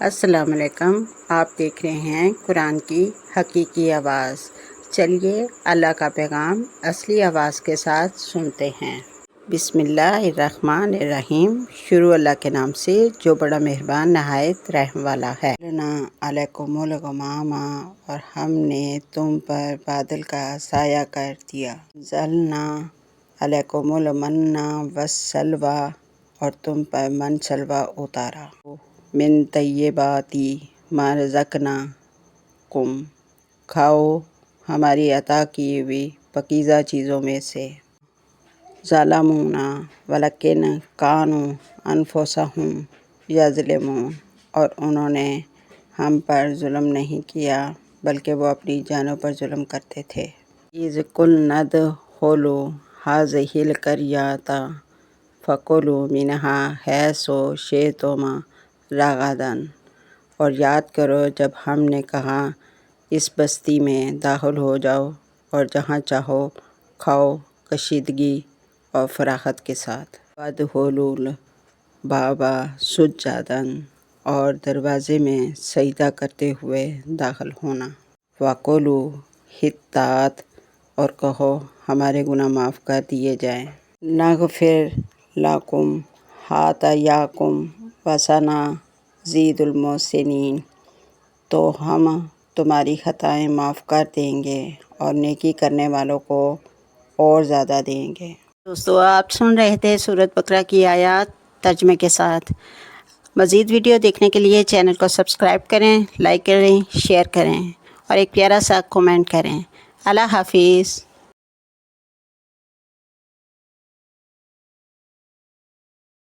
السلام علیکم، آپ دیکھ رہے ہیں قرآن کی حقیقی آواز۔ چلیے اللہ کا پیغام اصلی آواز کے ساتھ سنتے ہیں۔ بسم اللہ الرحمن الرحیم۔ شروع اللہ کے نام سے جو بڑا مہربان نہایت رحم والا ہے۔ نا علیکم الغمام، اور ہم نے تم پر بادل کا سایہ کر دیا۔ زلنا علیکم المن والسلوی، اور تم پر من سلوہ اتارا۔ من طیباتی ما رزقناکم، کھاؤ ہماری عطا کی ہوئی پاکیزہ چیزوں میں سے۔ ظالمون ولکن کانوا انفسہم یظلمون، اور انہوں نے ہم پر ظلم نہیں کیا بلکہ وہ اپنی جانوں پر ظلم کرتے تھے۔ اذ قلنا ادخلوا ہذہ القریۃ فکلوا منہا حیث شئتم رغداً، اور یاد کرو جب ہم نے کہا اس بستی میں داخل ہو جاؤ اور جہاں چاہو کھاؤ کشیدگی اور فراخت کے ساتھ۔ وادخلوا الباب سجداً، اور دروازے میں سجدہ کرتے ہوئے داخل ہونا۔ وقولوا حطۃ، اور کہو ہمارے گناہ معاف کر دیے جائیں۔ نغفر لکم خطایاکم وسنزید المحسنین، تو ہم تمہاری خطائیں معاف کر دیں گے اور نیکی کرنے والوں کو اور زیادہ دیں گے۔ دوستو، آپ سن رہے تھے سورۃ بقرہ کی آیات ترجمے کے ساتھ۔ مزید ویڈیو دیکھنے کے لیے چینل کو سبسکرائب کریں، لائک کریں، شیئر کریں اور ایک پیارا سا کومنٹ کریں۔ اللہ حافظ۔